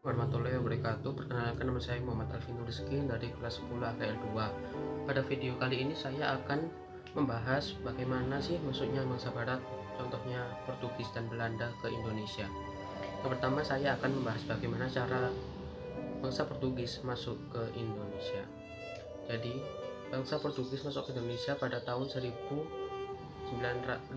Warahmatullahi wabarakatuh. Perkenalkan, nama saya Muhammad Alvin Rizky dari kelas 10 AKL 2. Pada video kali ini saya akan membahas bagaimana sih masuknya bangsa barat, contohnya Portugis dan Belanda, ke Indonesia. Yang pertama, saya akan membahas bagaimana cara bangsa Portugis masuk ke Indonesia. Jadi, bangsa Portugis masuk ke Indonesia pada tahun 1511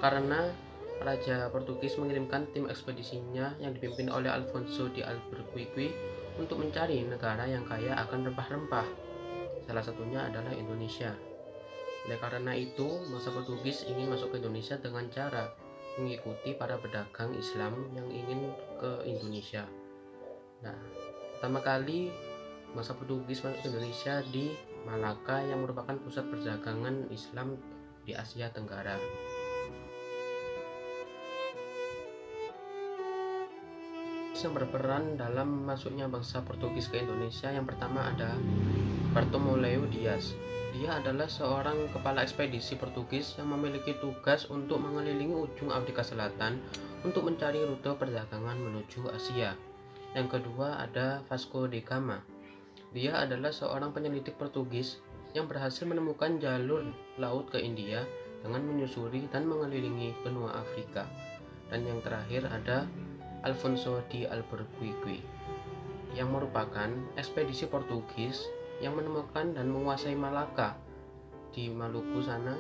karena Raja Portugis mengirimkan tim ekspedisinya yang dipimpin oleh Alfonso de Albuquerque untuk mencari negara yang kaya akan rempah-rempah. Salah satunya adalah Indonesia. Oleh karena itu, bangsa Portugis ingin masuk ke Indonesia dengan cara mengikuti para pedagang Islam yang ingin ke Indonesia. Nah, pertama kali bangsa Portugis masuk ke Indonesia di Malaka yang merupakan pusat perdagangan Islam di Asia Tenggara. Yang berperan dalam masuknya bangsa Portugis ke Indonesia, yang pertama ada Bartolomeu Dias. Dia adalah seorang kepala ekspedisi Portugis yang memiliki tugas untuk mengelilingi ujung Afrika Selatan untuk mencari rute perdagangan menuju Asia. Yang kedua ada Vasco da Gama. Dia adalah seorang penyelidik Portugis yang berhasil menemukan jalur laut ke India dengan menyusuri dan mengelilingi benua Afrika. Dan yang terakhir ada Alfonso de Albuquerque, yang merupakan ekspedisi Portugis yang menemukan dan menguasai Malaka di Maluku sana,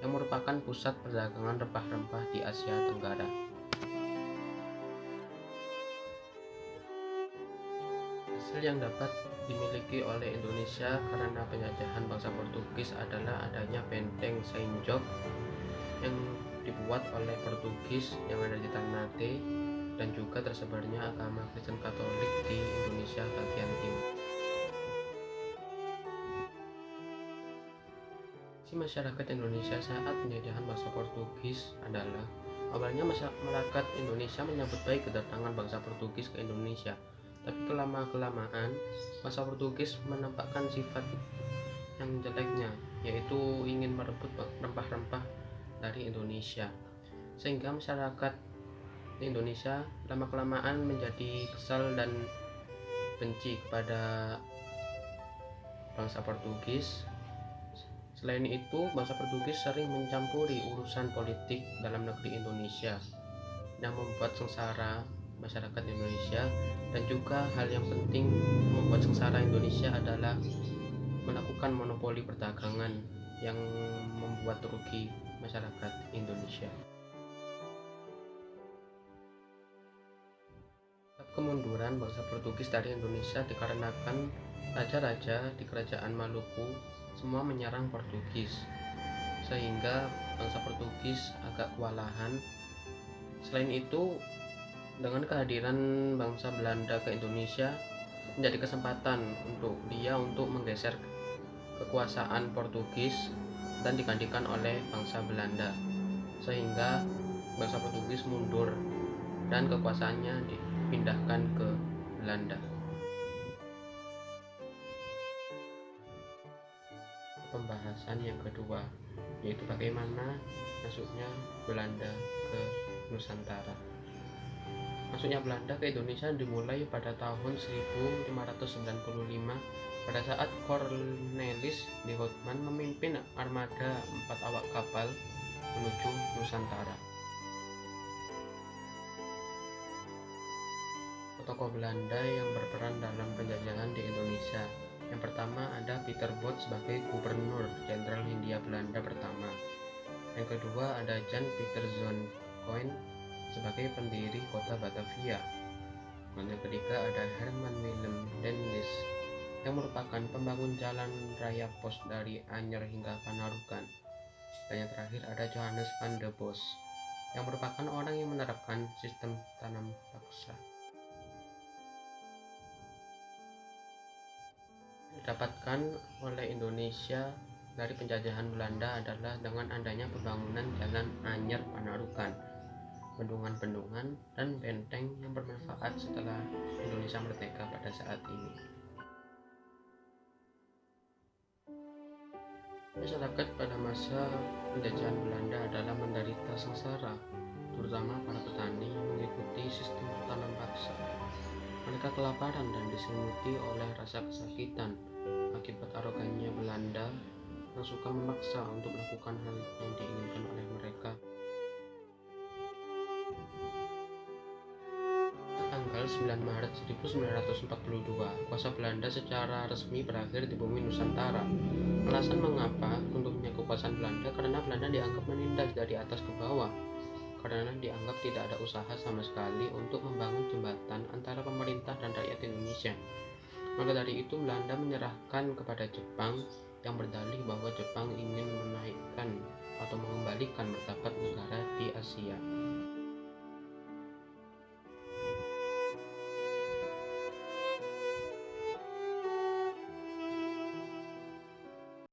yang merupakan pusat perdagangan rempah-rempah di Asia Tenggara. Hasil yang dapat dimiliki oleh Indonesia karena penjajahan bangsa Portugis adalah adanya benteng Saint George yang dibuat oleh Portugis yang ada di Ternate, dan juga tersebarnya agama Kristen Katolik di Indonesia bagian timur. Masyarakat Indonesia saat penjajahan bangsa Portugis adalah, awalnya masyarakat Indonesia menyambut baik kedatangan bangsa Portugis ke Indonesia, tapi kelamaan bangsa Portugis menampakkan sifat yang jeleknya, yaitu ingin merebut rempah-rempah dari Indonesia, sehingga masyarakat di Indonesia lama-kelamaan menjadi kesal dan benci kepada bangsa Portugis. Selain itu, bangsa Portugis sering mencampuri urusan politik dalam negeri Indonesia yang membuat sengsara masyarakat Indonesia. Dan juga hal yang penting membuat sengsara Indonesia adalah melakukan monopoli perdagangan yang membuat rugi masyarakat Indonesia. Kemunduran bangsa Portugis dari Indonesia dikarenakan raja-raja di kerajaan Maluku semua menyerang Portugis, sehingga bangsa Portugis agak kewalahan. Selain itu, dengan kehadiran bangsa Belanda ke Indonesia menjadi kesempatan untuk menggeser kekuasaan Portugis dan digantikan oleh bangsa Belanda, sehingga bangsa Portugis mundur dan kekuasaannya dipindahkan ke Belanda. Pembahasan yang kedua, yaitu bagaimana masuknya Belanda ke Nusantara. Masuknya Belanda ke Indonesia dimulai pada tahun 1595 pada saat Cornelis de Houtman memimpin armada 4 awak kapal menuju Nusantara. Tokoh Belanda yang berperan dalam penjajahan di Indonesia. Yang pertama ada Pieter Both sebagai Gubernur Jenderal Hindia Belanda pertama. Yang kedua ada Jan Pieter Zoon Koen sebagai pendiri kota Batavia. Dan yang ketiga ada Herman Willem den Lys yang merupakan pembangun jalan raya pos dari Anyer hingga Panarukan. Dan yang terakhir ada Johannes van der Bos yang merupakan orang yang menerapkan sistem tanam paksa. Didapatkan oleh Indonesia dari penjajahan Belanda adalah dengan adanya pembangunan jalan Anyer Panarukan, bendungan-bendungan dan benteng yang bermanfaat setelah Indonesia merdeka pada saat ini. Masyarakat pada masa penjajahan Belanda adalah menderita sengsara, terutama para petani yang mengikuti sistem tanam paksa. Mereka kelaparan dan diselimuti oleh rasa kesakitan akibat arogannya Belanda yang suka memaksa untuk melakukan hal yang diinginkan oleh mereka. Tanggal 9 Maret 1942, kuasa Belanda secara resmi berakhir di bumi Nusantara. Alasan mengapa runtuhnya kekuasaan Belanda karena Belanda dianggap menindas dari atas ke bawah, karena dianggap tidak ada usaha sama sekali untuk membangun jembatan antara pemerintah dan rakyat Indonesia. Maka dari itu Belanda menyerahkan kepada Jepang yang berdalih bahwa Jepang ingin menaikkan atau mengembalikan martabat negara di Asia.